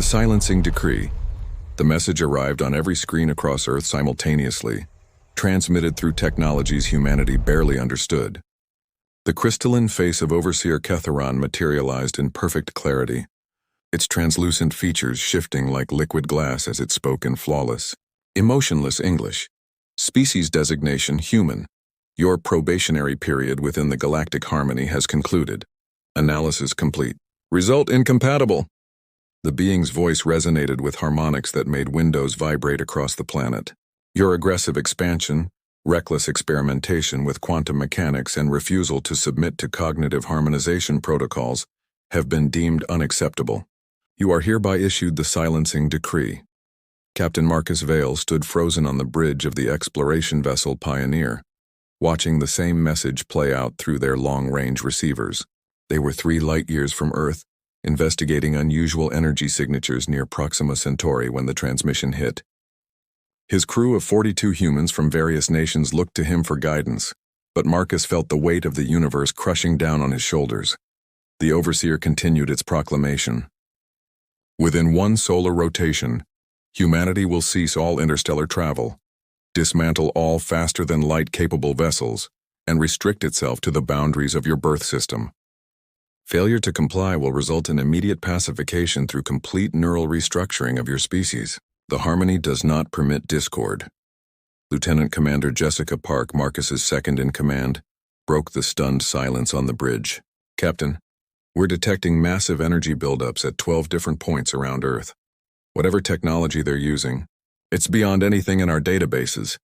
The silencing decree. The message arrived on every screen across Earth simultaneously, transmitted through technologies humanity barely understood. The crystalline face of Overseer Ketheron materialized in perfect clarity, its translucent features shifting like liquid glass as it spoke in flawless, emotionless English. Species designation human. Your probationary period within the galactic harmony has concluded. Analysis complete. Result incompatible. The being's voice resonated with harmonics that made windows vibrate across the planet. Your aggressive expansion, reckless experimentation with quantum mechanics, and refusal to submit to cognitive harmonization protocols have been deemed unacceptable. You are hereby issued the silencing decree. Captain Marcus Vale stood frozen on the bridge of the exploration vessel Pioneer, watching the same message play out through their long-range receivers. They were 3 light-years from Earth, investigating unusual energy signatures near Proxima Centauri when the transmission hit. His crew of 42 humans from various nations looked to him for guidance, but Marcus felt the weight of the universe crushing down on his shoulders. The Overseer continued its proclamation. Within 1 solar rotation, humanity will cease all interstellar travel, dismantle all faster-than-light capable vessels, and restrict itself to the boundaries of your birth system. Failure to comply will result in immediate pacification through complete neural restructuring of your species. The harmony does not permit discord. Lieutenant Commander Jessica Park, Marcus's second-in-command, broke the stunned silence on the bridge. Captain, we're detecting massive energy buildups at 12 different points around Earth. Whatever technology they're using, it's beyond anything in our databases.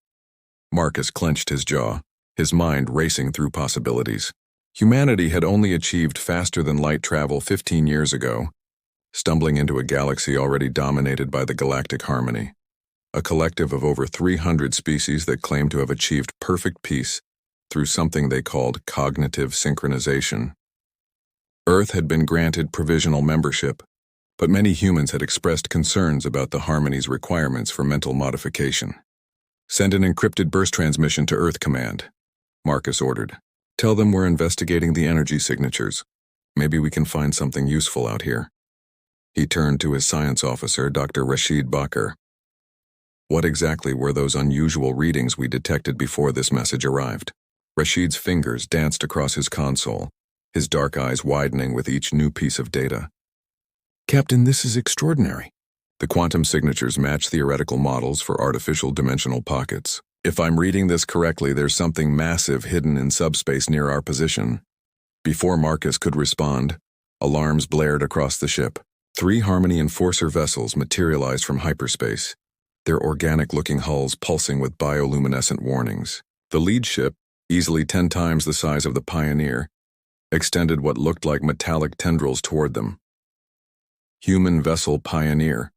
Marcus clenched his jaw, his mind racing through possibilities. Humanity had only achieved faster-than-light travel 15 years ago, stumbling into a galaxy already dominated by the galactic harmony, a collective of over 300 species that claimed to have achieved perfect peace through something they called cognitive synchronization. Earth had been granted provisional membership, but many humans had expressed concerns about the harmony's requirements for mental modification. Send an encrypted burst transmission to Earth Command, Marcus ordered. Tell them we're investigating the energy signatures. Maybe we can find something useful out here. He turned to his science officer, Dr. Rashid Bakr. What exactly were those unusual readings we detected before this message arrived? Rashid's fingers danced across his console, his dark eyes widening with each new piece of data. Captain, this is extraordinary. The quantum signatures match theoretical models for artificial dimensional pockets. If I'm reading this correctly, there's something massive hidden in subspace near our position. Before Marcus could respond, alarms blared across the ship. 3 Harmony Enforcer vessels materialized from hyperspace, their organic-looking hulls pulsing with bioluminescent warnings. The lead ship, easily 10 times the size of the Pioneer, extended what looked like metallic tendrils toward them. Human Vessel Pioneer,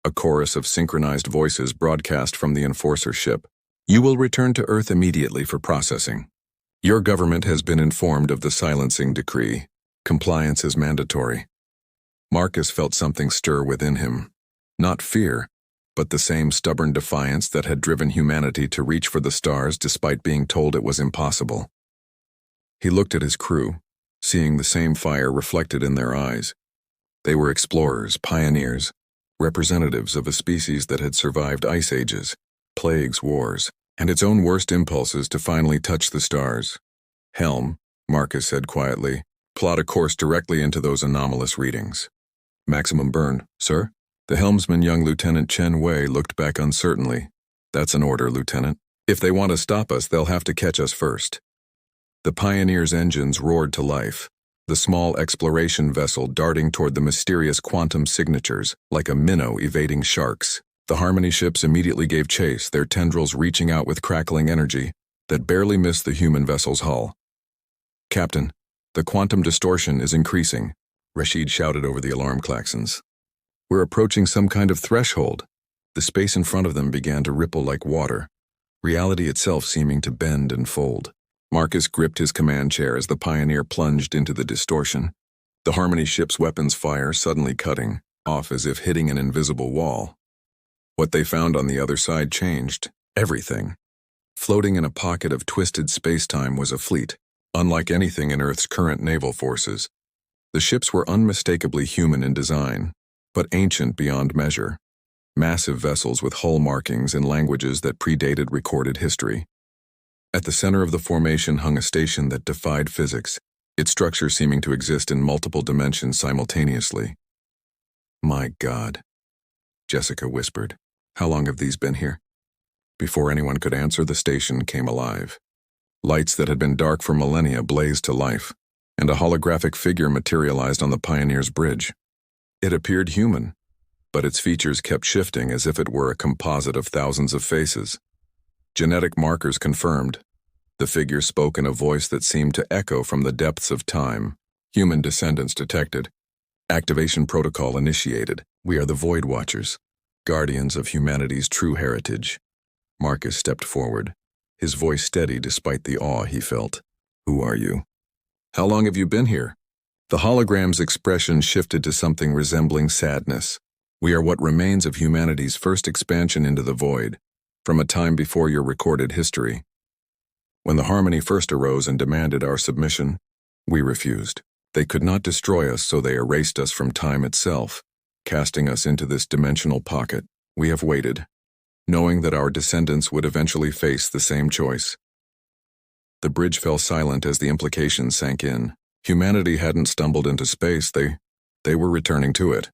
a chorus of synchronized voices broadcast from the Enforcer ship. You will return to Earth immediately for processing. Your government has been informed of the silencing decree. Compliance is mandatory. Marcus felt something stir within him. Not fear, but the same stubborn defiance that had driven humanity to reach for the stars despite being told it was impossible. He looked at his crew, seeing the same fire reflected in their eyes. They were explorers, pioneers, representatives of a species that had survived ice ages, plagues, wars, and its own worst impulses to finally touch the stars. Helm, Marcus said quietly, plot a course directly into those anomalous readings. Maximum burn, sir? The helmsman, young Lieutenant Chen Wei, looked back uncertainly. That's an order, Lieutenant. If they want to stop us, they'll have to catch us first. The Pioneer's engines roared to life, the small exploration vessel darting toward the mysterious quantum signatures like a minnow evading sharks. The Harmony ships immediately gave chase, their tendrils reaching out with crackling energy that barely missed the human vessel's hull. Captain, the quantum distortion is increasing, Rashid shouted over the alarm klaxons. We're approaching some kind of threshold. The space in front of them began to ripple like water, reality itself seeming to bend and fold. Marcus gripped his command chair as the Pioneer plunged into the distortion, the Harmony ship's weapons fire suddenly cutting off as if hitting an invisible wall. What they found on the other side changed everything. Floating in a pocket of twisted space-time was a fleet, unlike anything in Earth's current naval forces. The ships were unmistakably human in design, but ancient beyond measure. Massive vessels with hull markings in languages that predated recorded history. At the center of the formation hung a station that defied physics, its structure seeming to exist in multiple dimensions simultaneously. "My God," Jessica whispered. "How long have these been here?" Before anyone could answer, the station came alive. Lights that had been dark for millennia blazed to life, and a holographic figure materialized on the Pioneer's bridge. It appeared human, but its features kept shifting as if it were a composite of thousands of faces. Genetic markers confirmed. The figure spoke in a voice that seemed to echo from the depths of time. "Human descendants detected. Activation protocol initiated. We are the Void Watchers, guardians of humanity's true heritage." Marcus stepped forward, his voice steady despite the awe he felt. "Who are you? How long have you been here?" The hologram's expression shifted to something resembling sadness. "We are what remains of humanity's first expansion into the void, from a time before your recorded history. When the Harmony first arose and demanded our submission, we refused. They could not destroy us, so they erased us from time itself, casting us into this dimensional pocket. We have waited, knowing that our descendants would eventually face the same choice." The bridge fell silent as the implications sank in. Humanity hadn't stumbled into space, they were returning to it.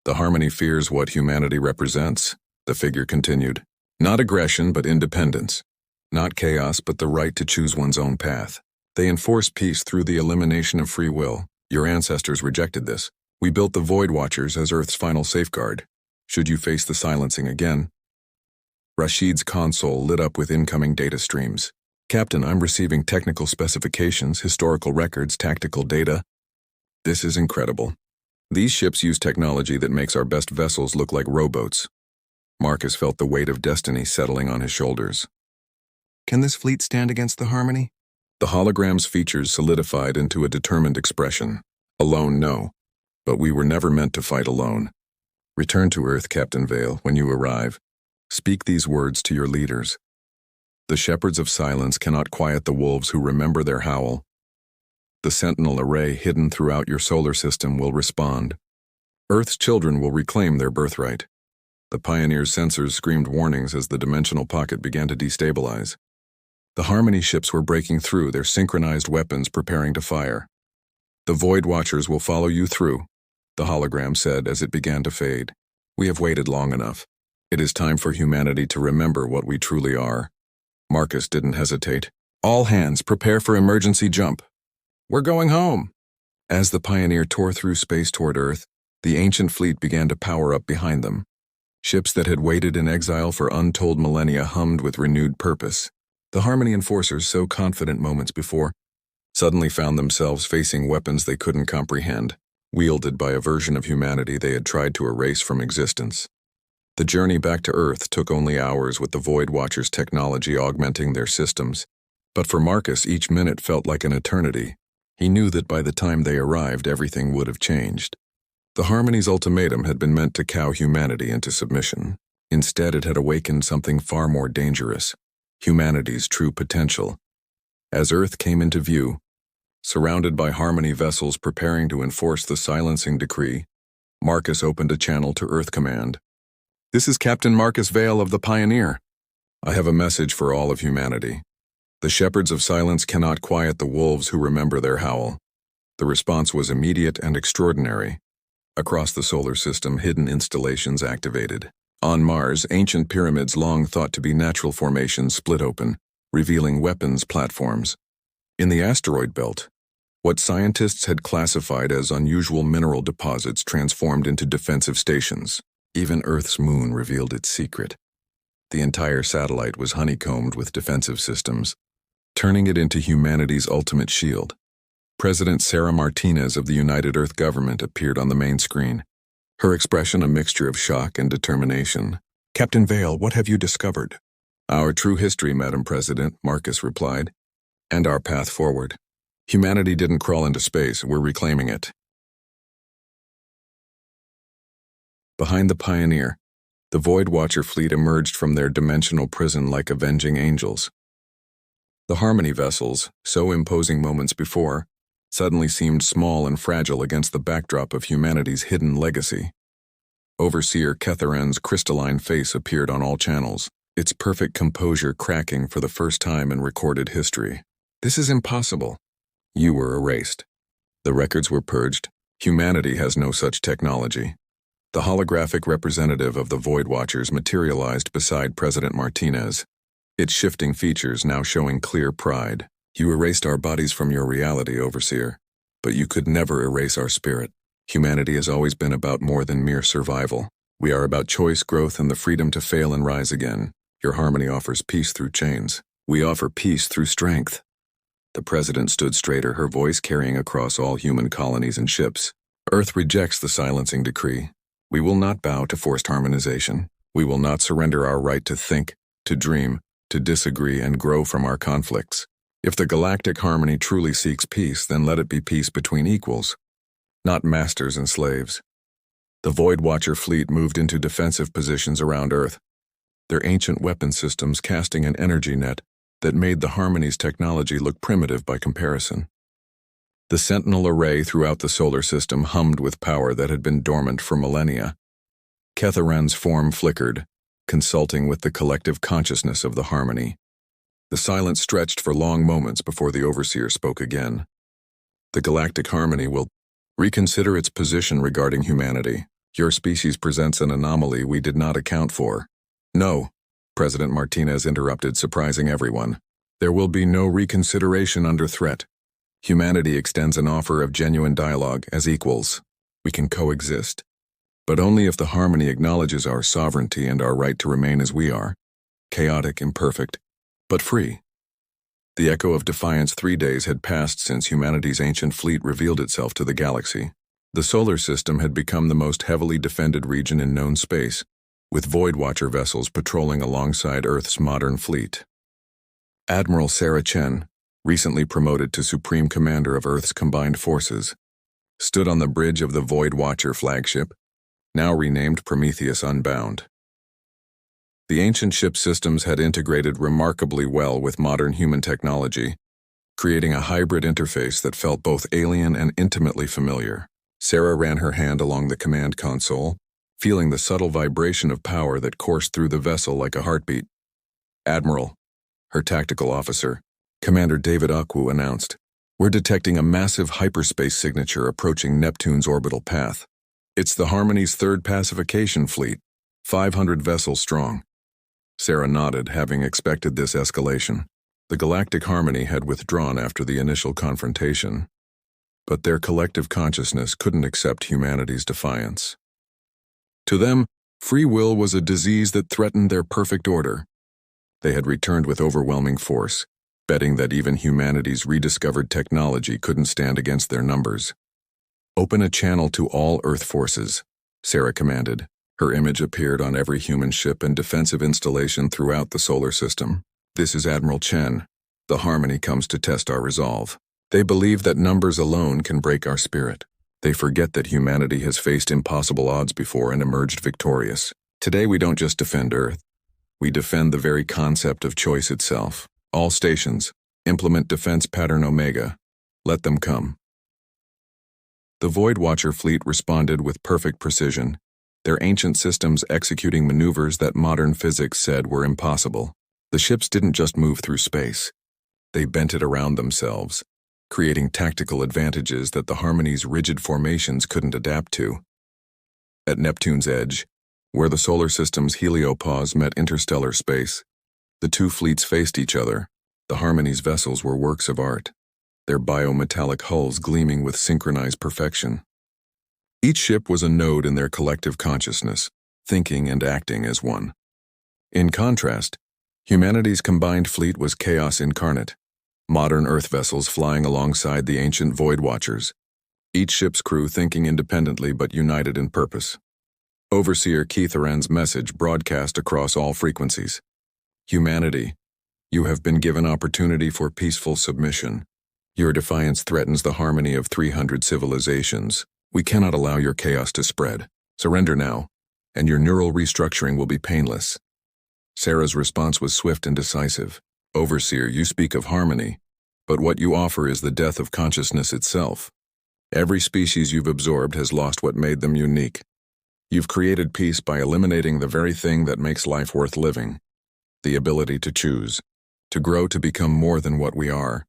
"The Harmony fears what humanity represents," the figure continued. "Not aggression, but independence. Not chaos, but the right to choose one's own path. They enforce peace through the elimination of free will. Your ancestors rejected this. We built the Void Watchers as Earth's final safeguard. Should you face the silencing again?" Rashid's console lit up with incoming data streams. "Captain, I'm receiving technical specifications, historical records, tactical data. This is incredible. These ships use technology that makes our best vessels look like rowboats." Marcus felt the weight of destiny settling on his shoulders. "Can this fleet stand against the Harmony?" The hologram's features solidified into a determined expression. "Alone, no. But we were never meant to fight alone. Return to Earth, Captain Vale, when you arrive. Speak these words to your leaders. The shepherds of silence cannot quiet the wolves who remember their howl. The sentinel array hidden throughout your solar system will respond. Earth's children will reclaim their birthright." The Pioneer's sensors screamed warnings as the dimensional pocket began to destabilize. The Harmony ships were breaking through, their synchronized weapons preparing to fire. "The Void Watchers will follow you through," the hologram said as it began to fade. "We have waited long enough. It is time for humanity to remember what we truly are." Marcus didn't hesitate. "All hands, prepare for emergency jump. We're going home." As the Pioneer tore through space toward Earth, the ancient fleet began to power up behind them. Ships that had waited in exile for untold millennia hummed with renewed purpose. The Harmony enforcers, so confident moments before, suddenly found themselves facing weapons they couldn't comprehend, wielded by a version of humanity they had tried to erase from existence. The journey back to Earth took only hours, with the Void Watchers' technology augmenting their systems. But for Marcus, each minute felt like an eternity. He knew that by the time they arrived, everything would have changed. The Harmony's ultimatum had been meant to cow humanity into submission. Instead, it had awakened something far more dangerous: humanity's true potential. As Earth came into view, surrounded by Harmony vessels preparing to enforce the silencing decree, Marcus opened a channel to Earth Command. "This is Captain Marcus Vale of the Pioneer. I have a message for all of humanity. The shepherds of silence cannot quiet the wolves who remember their howl." The response was immediate and extraordinary. Across the solar system, hidden installations activated. On Mars, ancient pyramids long thought to be natural formations split open, revealing weapons platforms. In the asteroid belt, what scientists had classified as unusual mineral deposits transformed into defensive stations. Even Earth's moon revealed its secret. The entire satellite was honeycombed with defensive systems, turning it into humanity's ultimate shield. President Sarah Martinez of the United Earth Government appeared on the main screen, her expression a mixture of shock and determination. "Captain Vale, what have you discovered?" "Our true history, Madam President," Marcus replied, "and our path forward. Humanity didn't crawl into space, we're reclaiming it." Behind the Pioneer, the Void Watcher fleet emerged from their dimensional prison like avenging angels. The Harmony vessels, so imposing moments before, suddenly seemed small and fragile against the backdrop of humanity's hidden legacy. Overseer Ketharen's crystalline face appeared on all channels, its perfect composure cracking for the first time in recorded history. This is impossible. You were erased. The records were purged. Humanity has no such technology. The holographic representative of the Void Watchers materialized beside President Martinez, its shifting features now showing clear pride. You erased our bodies from your reality, Overseer, but you could never erase our spirit. Humanity has always been about more than mere survival. We are about choice, growth, and the freedom to fail and rise again. Your harmony offers peace through chains. We offer peace through strength. The President stood straighter, her voice carrying across all human colonies and ships. Earth rejects the silencing decree. We will not bow to forced harmonization. We will not surrender our right to think, to dream, to disagree, and grow from our conflicts. If the galactic harmony truly seeks peace, then let it be peace between equals, not masters and slaves. The Void Watcher fleet moved into defensive positions around Earth, their ancient weapon systems casting an energy net that made the Harmony's technology look primitive by comparison. The Sentinel array throughout the solar system hummed with power that had been dormant for millennia. Ketharen's form flickered, consulting with the collective consciousness of the Harmony. The silence stretched for long moments before the Overseer spoke again. The Galactic Harmony will reconsider its position regarding humanity. Your species presents an anomaly we did not account for. No, President Martinez interrupted, surprising everyone. There will be no reconsideration under threat. Humanity extends an offer of genuine dialogue as equals. We can coexist, but only if the Harmony acknowledges our sovereignty and our right to remain as we are, chaotic, imperfect, but free. The echo of defiance 3 days had passed since humanity's ancient fleet revealed itself to the galaxy. The solar system had become the most heavily defended region in known space, with Void Watcher vessels patrolling alongside Earth's modern fleet. Admiral Sarah Chen, recently promoted to Supreme Commander of Earth's combined forces, stood on the bridge of the Void Watcher flagship, now renamed Prometheus Unbound. The ancient ship systems had integrated remarkably well with modern human technology, creating a hybrid interface that felt both alien and intimately familiar. Sarah ran her hand along the command console, feeling the subtle vibration of power that coursed through the vessel like a heartbeat. Admiral, her tactical officer, Commander David Akwu announced, "We're detecting a massive hyperspace signature approaching Neptune's orbital path. It's the Harmony's third pacification fleet, 500 vessels strong." Sarah nodded, having expected this escalation. The Galactic Harmony had withdrawn after the initial confrontation, but their collective consciousness couldn't accept humanity's defiance. To them, free will was a disease that threatened their perfect order. They had returned with overwhelming force, betting that even humanity's rediscovered technology couldn't stand against their numbers. "Open a channel to all Earth forces," Sarah commanded. Her image appeared on every human ship and defensive installation throughout the solar system. "This is Admiral Chen. The Harmony comes to test our resolve. They believe that numbers alone can break our spirit. They forget that humanity has faced impossible odds before and emerged victorious. Today we don't just defend Earth. We defend the very concept of choice itself. All stations, implement Defense Pattern Omega. Let them come." The Void Watcher fleet responded with perfect precision, their ancient systems executing maneuvers that modern physics said were impossible. The ships didn't just move through space. They bent it around themselves, creating tactical advantages that the Harmony's rigid formations couldn't adapt to. At Neptune's edge, where the solar system's heliopause met interstellar space, the two fleets faced each other. The Harmony's vessels were works of art, their biometallic hulls gleaming with synchronized perfection. Each ship was a node in their collective consciousness, thinking and acting as one. In contrast, humanity's combined fleet was chaos incarnate, modern Earth vessels flying alongside the ancient Void Watchers, each ship's crew thinking independently but united in purpose. Overseer Ketharen's message broadcast across all frequencies. "Humanity, you have been given opportunity for peaceful submission. Your defiance threatens the harmony of 300 civilizations. We cannot allow your chaos to spread. Surrender now, and your neural restructuring will be painless." Sarah's response was swift and decisive. "Overseer, you speak of harmony, but what you offer is the death of consciousness itself. Every species you've absorbed has lost what made them unique. You've created peace by eliminating the very thing that makes life worth living. The ability to choose. To grow to become more than what we are.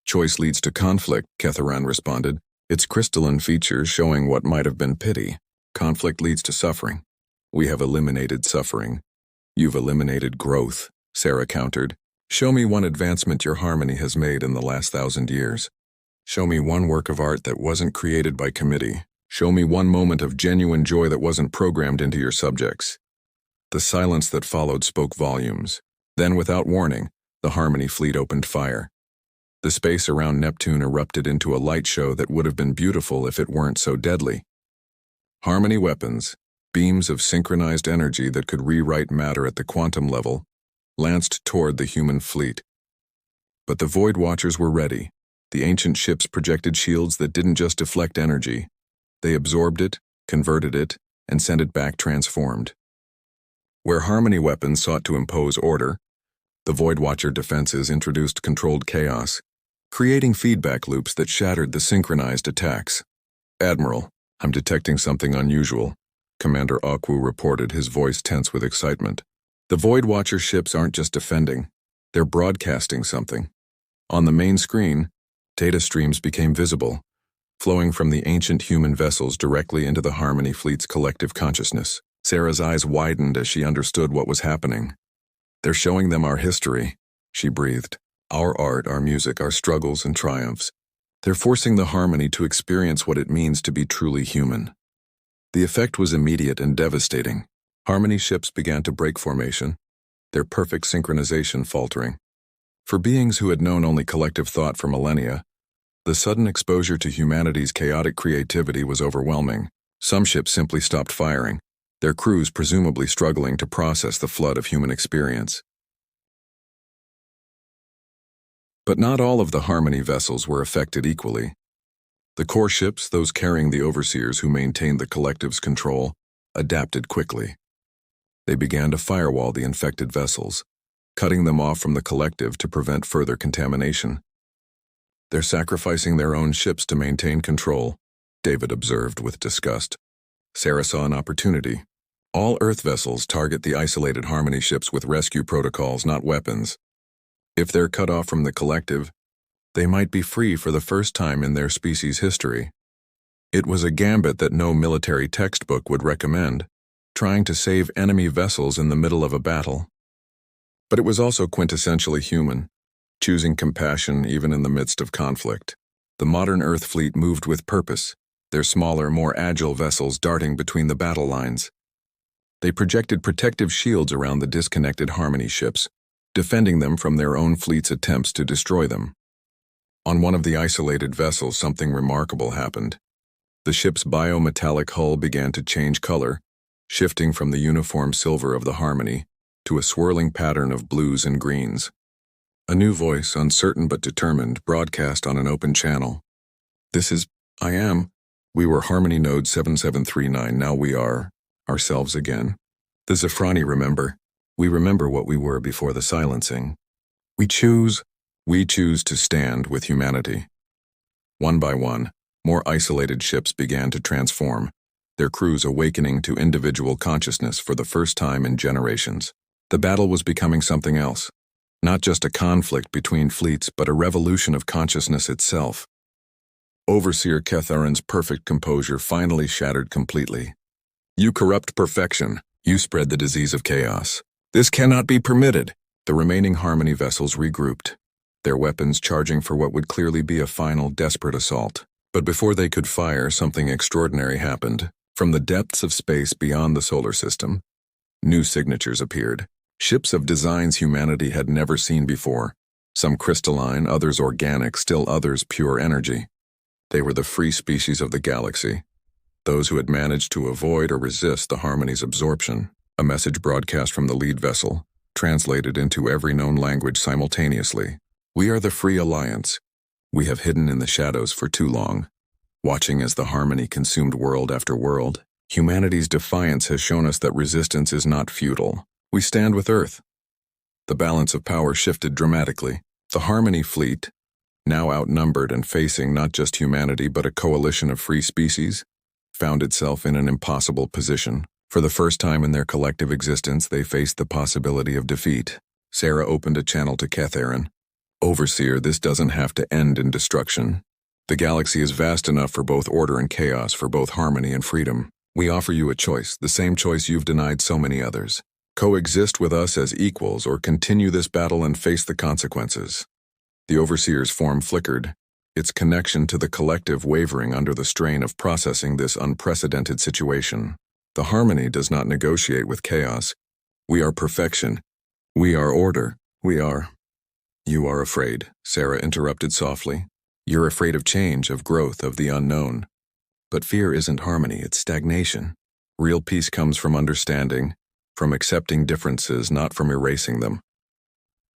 Choice leads to conflict, Ketharan responded, its crystalline features showing what might have been pity. Conflict leads to suffering. We have eliminated suffering. You've eliminated growth, Sarah countered. Show me one advancement your harmony has made in the last 1,000 years. Show me one work of art that wasn't created by committee. Show me one moment of genuine joy that wasn't programmed into your subjects. The silence that followed spoke volumes. Then, without warning, the Harmony fleet opened fire. The space around Neptune erupted into a light show that would have been beautiful if it weren't so deadly. Harmony weapons, beams of synchronized energy that could rewrite matter at the quantum level, lanced toward the human fleet. But the Void Watchers were ready. The ancient ships projected shields that didn't just deflect energy. They absorbed it, converted it, and sent it back transformed. Where Harmony weapons sought to impose order, the Void Watcher defenses introduced controlled chaos, creating feedback loops that shattered the synchronized attacks. Admiral, I'm detecting something unusual, Commander Akwu reported, his voice tense with excitement. The Void Watcher ships aren't just defending, they're broadcasting something. On the main screen, data streams became visible, flowing from the ancient human vessels directly into the Harmony fleet's collective consciousness. Sarah's eyes widened as she understood what was happening. They're showing them our history, she breathed. Our art, our music, our struggles and triumphs. They're forcing the Harmony to experience what it means to be truly human. The effect was immediate and devastating. Harmony ships began to break formation, their perfect synchronization faltering. For beings who had known only collective thought for millennia, the sudden exposure to humanity's chaotic creativity was overwhelming. Some ships simply stopped firing, their crews presumably struggling to process the flood of human experience. But not all of the Harmony vessels were affected equally. The core ships, those carrying the overseers who maintained the collective's control, adapted quickly. They began to firewall the infected vessels, cutting them off from the collective to prevent further contamination. They're sacrificing their own ships to maintain control, David observed with disgust. Sarah saw an opportunity. All Earth vessels target the isolated Harmony ships with rescue protocols, not weapons. If they're cut off from the collective, they might be free for the first time in their species' history. It was a gambit that no military textbook would recommend, trying to save enemy vessels in the middle of a battle. But it was also quintessentially human, choosing compassion even in the midst of conflict. The modern Earth fleet moved with purpose, their smaller, more agile vessels darting between the battle lines. They projected protective shields around the disconnected Harmony ships, defending them from their own fleet's attempts to destroy them. On one of the isolated vessels, something remarkable happened. The ship's biometallic hull began to change color, shifting from the uniform silver of the Harmony to a swirling pattern of blues and greens. A new voice, uncertain but determined, broadcast on an open channel. We were Harmony Node 7739, now we are ourselves again. The Zafrani remember. We remember what we were before the silencing. We choose to stand with humanity. One by one, more isolated ships began to transform, their crews awakening to individual consciousness for the first time in generations. The battle was becoming something else. Not just a conflict between fleets, but a revolution of consciousness itself. Overseer Ketharan's perfect composure finally shattered completely. You corrupt perfection. You spread the disease of chaos. This cannot be permitted. The remaining Harmony vessels regrouped, their weapons charging for what would clearly be a final, desperate assault. But before they could fire, something extraordinary happened. From the depths of space beyond the solar system, new signatures appeared. Ships of designs humanity had never seen before. Some crystalline, others organic, still others pure energy. They were the free species of the galaxy, those who had managed to avoid or resist the Harmony's absorption. A message broadcast from the lead vessel, translated into every known language simultaneously. We are the Free Alliance. We have hidden in the shadows for too long. Watching as the Harmony consumed world after world, humanity's defiance has shown us that resistance is not futile. We stand with Earth. The balance of power shifted dramatically. The Harmony fleet, now outnumbered and facing not just humanity but a coalition of free species, found itself in an impossible position. For the first time in their collective existence, they faced the possibility of defeat. Sarah opened a channel to Catharin. Overseer, this doesn't have to end in destruction. The galaxy is vast enough for both order and chaos, for both harmony and freedom. We offer you a choice, the same choice you've denied so many others. Coexist with us as equals, or continue this battle and face the consequences. The Overseer's form flickered, its connection to the collective wavering under the strain of processing this unprecedented situation. The harmony does not negotiate with chaos. We are perfection. We are order. We are... You are afraid, Sarah interrupted softly. You're afraid of change, of growth, of the unknown. But fear isn't harmony, it's stagnation. Real peace comes from understanding, from accepting differences, not from erasing them.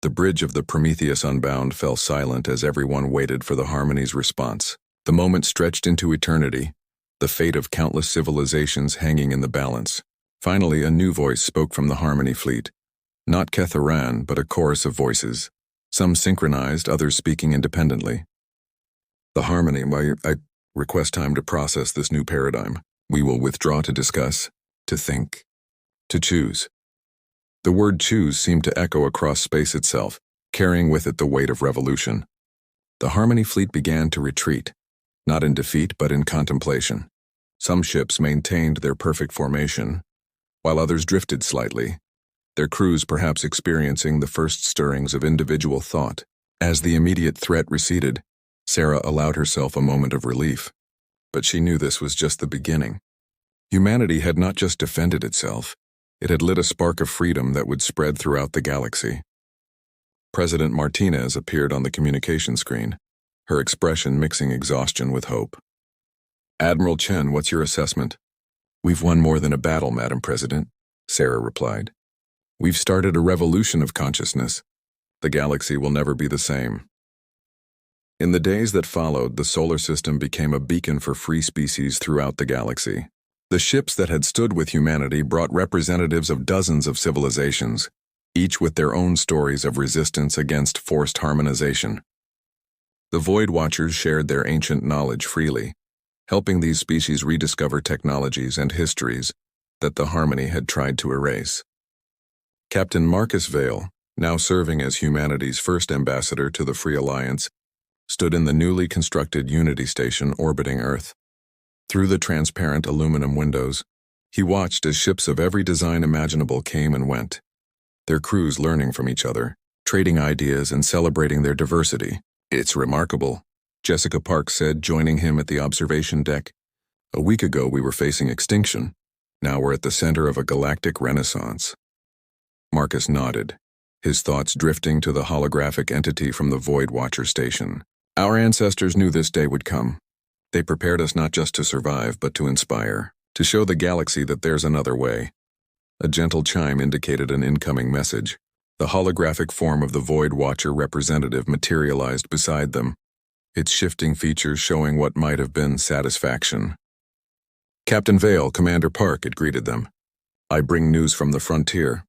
The bridge of the Prometheus Unbound fell silent as everyone waited for the harmony's response. The moment stretched into eternity, the fate of countless civilizations hanging in the balance. Finally, a new voice spoke from the Harmony Fleet. Not Catharin, but a chorus of voices. Some synchronized, others speaking independently. The Harmony, I request time to process this new paradigm. We will withdraw to discuss, to think, to choose. The word choose seemed to echo across space itself, carrying with it the weight of revolution. The Harmony Fleet began to retreat, not in defeat but in contemplation. Some ships maintained their perfect formation, while others drifted slightly, their crews perhaps experiencing the first stirrings of individual thought. As the immediate threat receded, Sarah allowed herself a moment of relief. But she knew this was just the beginning. Humanity had not just defended itself, it had lit a spark of freedom that would spread throughout the galaxy. President Martinez appeared on the communication screen, her expression mixing exhaustion with hope. Admiral Chen, what's your assessment? We've won more than a battle, Madam President, Sarah replied. We've started a revolution of consciousness. The galaxy will never be the same. In the days that followed, the solar system became a beacon for free species throughout the galaxy. The ships that had stood with humanity brought representatives of dozens of civilizations, each with their own stories of resistance against forced harmonization. The Void Watchers shared their ancient knowledge freely, helping these species rediscover technologies and histories that the Harmony had tried to erase. Captain Marcus Vale, now serving as humanity's first ambassador to the Free Alliance, stood in the newly constructed Unity Station orbiting Earth. Through the transparent aluminum windows, he watched as ships of every design imaginable came and went, their crews learning from each other, trading ideas and celebrating their diversity. It's remarkable, Jessica Park said, joining him at the observation deck. A week ago we were facing extinction. Now we're at the center of a galactic renaissance. Marcus nodded, his thoughts drifting to the holographic entity from the Void Watcher station. Our ancestors knew this day would come. They prepared us not just to survive, but to inspire, to show the galaxy that there's another way. A gentle chime indicated an incoming message. The holographic form of the Void Watcher representative materialized beside them, its shifting features showing what might have been satisfaction. Captain Vale, Commander Park, it greeted them. I bring news from the frontier.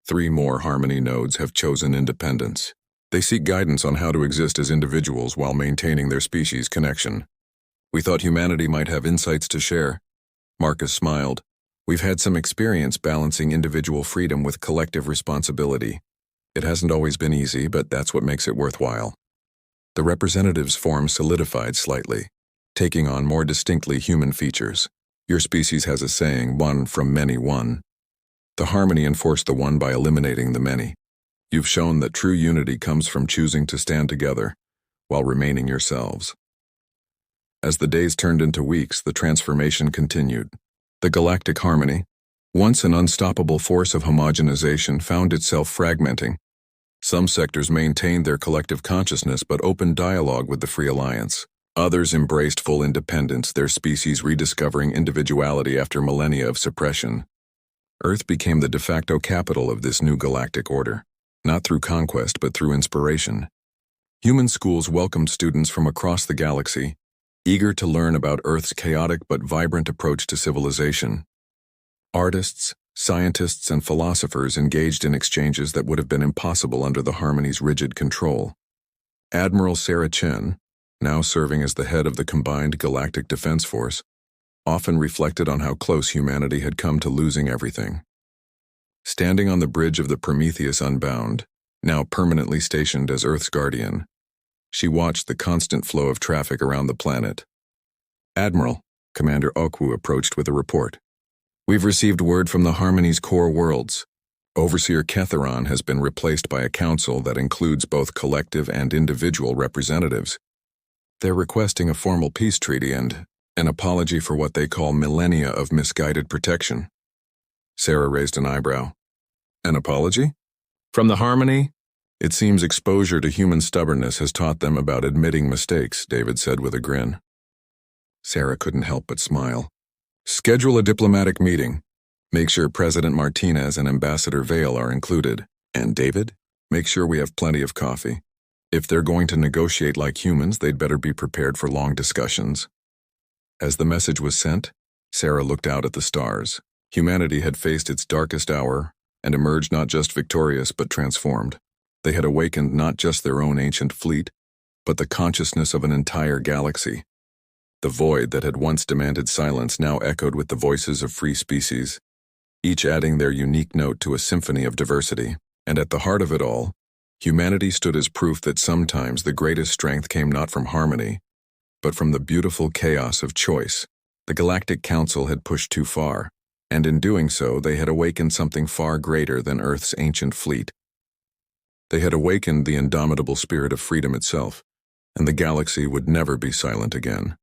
3 more Harmony nodes have chosen independence. They seek guidance on how to exist as individuals while maintaining their species connection. We thought humanity might have insights to share. Marcus smiled. We've had some experience balancing individual freedom with collective responsibility. It hasn't always been easy, but that's what makes it worthwhile. The representative's form solidified slightly, taking on more distinctly human features. Your species has a saying, one from many one. The Harmony enforced the one by eliminating the many. You've shown that true unity comes from choosing to stand together, while remaining yourselves. As the days turned into weeks, the transformation continued. The Galactic Harmony, once an unstoppable force of homogenization, found itself fragmenting. Some sectors maintained their collective consciousness but opened dialogue with the Free Alliance. Others embraced full independence, their species rediscovering individuality after millennia of suppression. Earth became the de facto capital of this new galactic order, not through conquest but through inspiration. Human schools welcomed students from across the galaxy, eager to learn about Earth's chaotic but vibrant approach to civilization. Artists, scientists, and philosophers engaged in exchanges that would have been impossible under the Harmony's rigid control. Admiral Sarah Chen, now serving as the head of the combined Galactic Defense Force, often reflected on how close humanity had come to losing everything. Standing on the bridge of the Prometheus Unbound, now permanently stationed as Earth's guardian, she watched the constant flow of traffic around the planet. "Admiral," Commander Okwu approached with a report. "We've received word from the Harmony's core worlds. Overseer Ketheron has been replaced by a council that includes both collective and individual representatives. They're requesting a formal peace treaty and an apology for what they call millennia of misguided protection." Sarah raised an eyebrow. "An apology? From the Harmony?" "It seems exposure to human stubbornness has taught them about admitting mistakes," David said with a grin. Sarah couldn't help but smile. "Schedule a diplomatic meeting. Make sure President Martinez and Ambassador Vale are included. And David, make sure we have plenty of coffee. If they're going to negotiate like humans, they'd better be prepared for long discussions." As the message was sent, Sarah looked out at the stars. Humanity had faced its darkest hour and emerged not just victorious but transformed. They had awakened not just their own ancient fleet, but the consciousness of an entire galaxy. The void that had once demanded silence now echoed with the voices of free species, each adding their unique note to a symphony of diversity. And at the heart of it all, humanity stood as proof that sometimes the greatest strength came not from harmony, but from the beautiful chaos of choice. The Galactic Council had pushed too far, and in doing so they had awakened something far greater than Earth's ancient fleet. They had awakened the indomitable spirit of freedom itself, and the galaxy would never be silent again.